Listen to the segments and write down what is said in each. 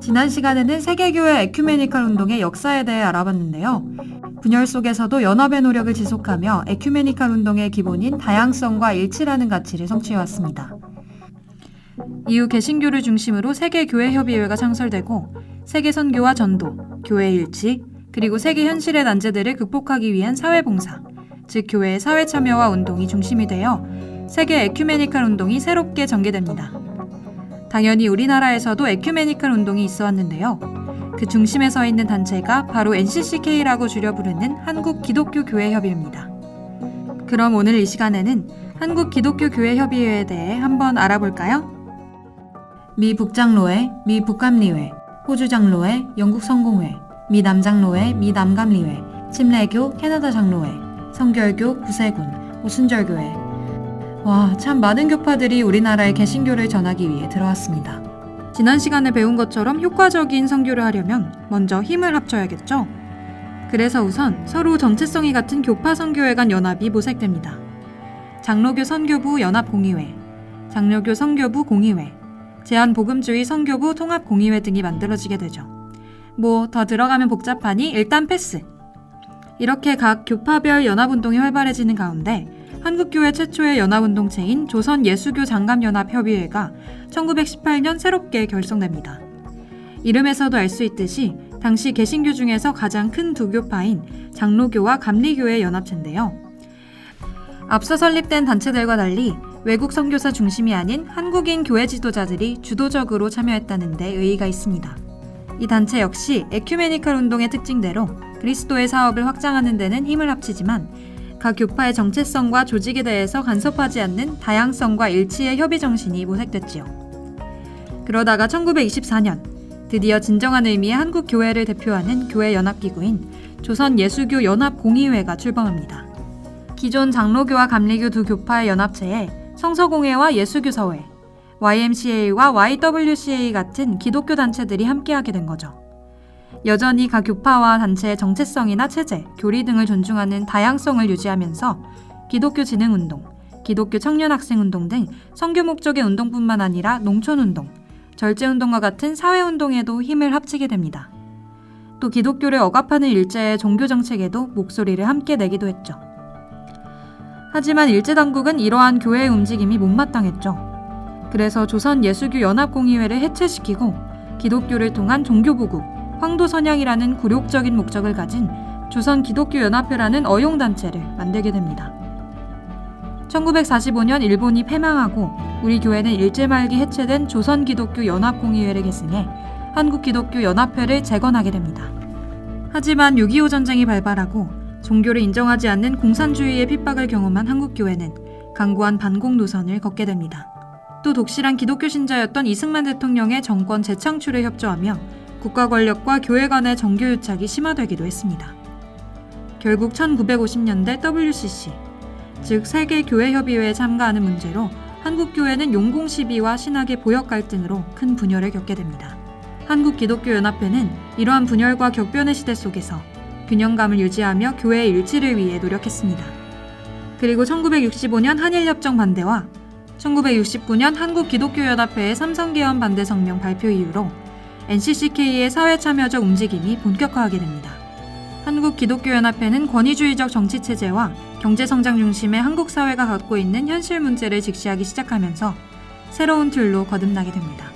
지난 시간에는 세계교회 에큐메니컬 운동의 역사에 대해 알아봤는데요. 분열 속에서도 연합의 노력을 지속하며 에큐메니컬 운동의 기본인 다양성과 일치라는 가치를 성취해왔습니다. 이후 개신교를 중심으로 세계교회협의회가 창설되고 세계 선교와 전도, 교회 일치, 그리고 세계 현실의 난제들을 극복하기 위한 사회봉사, 즉 교회의 사회 참여와 운동이 중심이 되어 세계 에큐메니컬 운동이 새롭게 전개됩니다. 당연히 우리나라에서도 에큐메니컬 운동이 있어 왔는데요. 그 중심에 서 있는 단체가 바로 NCCK라고 줄여 부르는 한국기독교교회협의회입니다. 그럼 오늘 이 시간에는 한국기독교교회협의회에 대해 한번 알아볼까요? 미 북장로회, 미 북감리회, 호주 장로회, 영국 성공회, 미 남장로회, 미 남감리회, 침례교, 캐나다 장로회, 성결교, 구세군, 오순절교회. 와, 참 많은 교파들이 우리나라의 개신교를 전하기 위해 들어왔습니다. 지난 시간에 배운 것처럼 효과적인 선교를 하려면 먼저 힘을 합쳐야겠죠? 그래서 우선 서로 정체성이 같은 교파 선교회 간 연합이 모색됩니다. 장로교 선교부 연합공의회, 장로교 선교부 공의회, 제한복음주의 선교부 통합공의회 등이 만들어지게 되죠. 뭐 더 들어가면 복잡하니 일단 패스! 이렇게 각 교파별 연합운동이 활발해지는 가운데 한국교회 최초의 연합운동체인 조선예수교 장갑연합협의회가 1918년 새롭게 결성됩니다. 이름에서도 알 수 있듯이 당시 개신교 중에서 가장 큰 두 교파인 장로교와 감리교의 연합체인데요. 앞서 설립된 단체들과 달리 외국 선교사 중심이 아닌 한국인 교회 지도자들이 주도적으로 참여했다는 데 의의가 있습니다. 이 단체 역시 에큐메니컬 운동의 특징대로 그리스도의 사업을 확장하는 데는 힘을 합치지만 각 교파의 정체성과 조직에 대해서 간섭하지 않는 다양성과 일치의 협의 정신이 모색됐지요. 그러다가 1924년 드디어 진정한 의미의 한국 교회를 대표하는 교회 연합기구인 조선예수교 연합공의회가 출범합니다. 기존 장로교와 감리교 두 교파의 연합체에 성서공회와 예수교서회, YMCA와 YWCA 같은 기독교 단체들이 함께하게 된 거죠. 여전히 각 교파와 단체의 정체성이나 체제, 교리 등을 존중하는 다양성을 유지하면서 기독교 진흥운동, 기독교 청년학생운동 등 선교 목적의 운동뿐만 아니라 농촌운동, 절제운동과 같은 사회운동에도 힘을 합치게 됩니다. 또 기독교를 억압하는 일제의 종교정책에도 목소리를 함께 내기도 했죠. 하지만 일제당국은 이러한 교회의 움직임이 못마땅했죠. 그래서 조선예수교 연합공의회를 해체시키고 기독교를 통한 종교보국, 황도선양이라는 굴욕적인 목적을 가진 조선기독교연합회라는 어용단체를 만들게 됩니다. 1945년 일본이 패망하고 우리 교회는 일제 말기 해체된 조선기독교연합공의회를 계승해 한국기독교연합회를 재건하게 됩니다. 하지만 6.25 전쟁이 발발하고 종교를 인정하지 않는 공산주의의 핍박을 경험한 한국교회는 강고한 반공 노선을 걷게 됩니다. 또 독실한 기독교 신자였던 이승만 대통령의 정권 재창출에 협조하며 국가 권력과 교회 간의 정교유착이 심화되기도 했습니다. 결국 1950년대 WCC, 즉 세계교회협의회에 참가하는 문제로 한국교회는 용공시비와 신학의 보역 갈등으로 큰 분열을 겪게 됩니다. 한국기독교연합회는 이러한 분열과 격변의 시대 속에서 균형감을 유지하며 교회의 일치를 위해 노력했습니다. 그리고 1965년 한일협정 반대와 1969년 한국기독교연합회의 삼성개헌 반대 성명 발표 이후로 NCCK의 사회참여적 움직임이 본격화하게 됩니다. 한국기독교연합회는 권위주의적 정치체제와 경제성장 중심의 한국 사회가 갖고 있는 현실 문제를 직시하기 시작하면서 새로운 틀로 거듭나게 됩니다.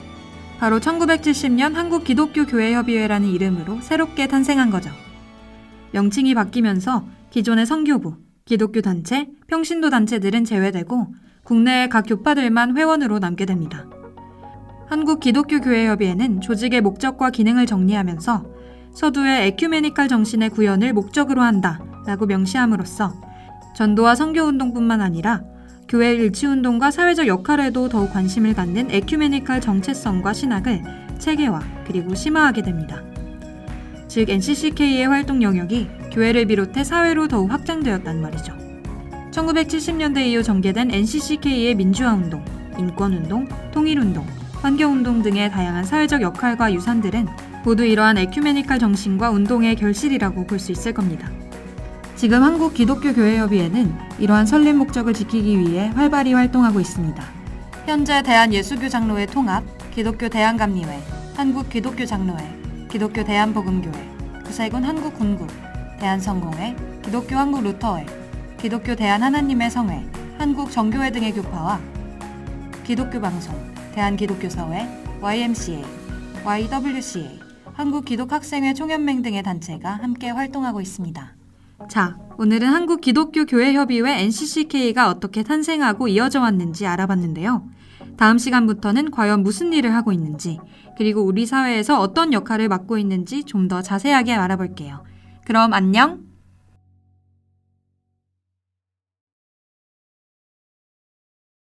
바로 1970년 한국기독교교회협의회라는 이름으로 새롭게 탄생한 거죠. 명칭이 바뀌면서 기존의 선교부, 기독교 단체, 평신도 단체들은 제외되고 국내의 각 교파들만 회원으로 남게 됩니다. 한국기독교교회협의회는 조직의 목적과 기능을 정리하면서 서두에 에큐메니컬 정신의 구현을 목적으로 한다라고 명시함으로써 전도와 선교운동뿐만 아니라 교회 일치운동과 사회적 역할에도 더욱 관심을 갖는 에큐메니컬 정체성과 신학을 체계화 그리고 심화하게 됩니다. 즉 NCCK의 활동 영역이 교회를 비롯해 사회로 더욱 확장되었단 말이죠. 1970년대 이후 전개된 NCCK의 민주화운동, 인권운동, 통일운동, 환경운동 등의 다양한 사회적 역할과 유산들은 모두 이러한 에큐메니컬 정신과 운동의 결실이라고 볼 수 있을 겁니다. 지금 한국기독교교회협의회는 이러한 설립 목적을 지키기 위해 활발히 활동하고 있습니다. 현재 대한예수교 장로회 통합, 기독교 대한감리회, 한국기독교장로회, 기독교 대한복음교회, 구세군 한국군구, 대한성공회, 기독교 한국루터회, 기독교 대한하나님의 성회, 한국정교회 등의 교파와 기독교방송, 대한기독교사회, YMCA, YWCA, 한국기독학생회 총연맹 등의 단체가 함께 활동하고 있습니다. 자, 오늘은 한국기독교교회협의회 NCCK가 어떻게 탄생하고 이어져 왔는지 알아봤는데요. 다음 시간부터는 과연 무슨 일을 하고 있는지, 그리고 우리 사회에서 어떤 역할을 맡고 있는지 좀 더 자세하게 알아볼게요. 그럼 안녕!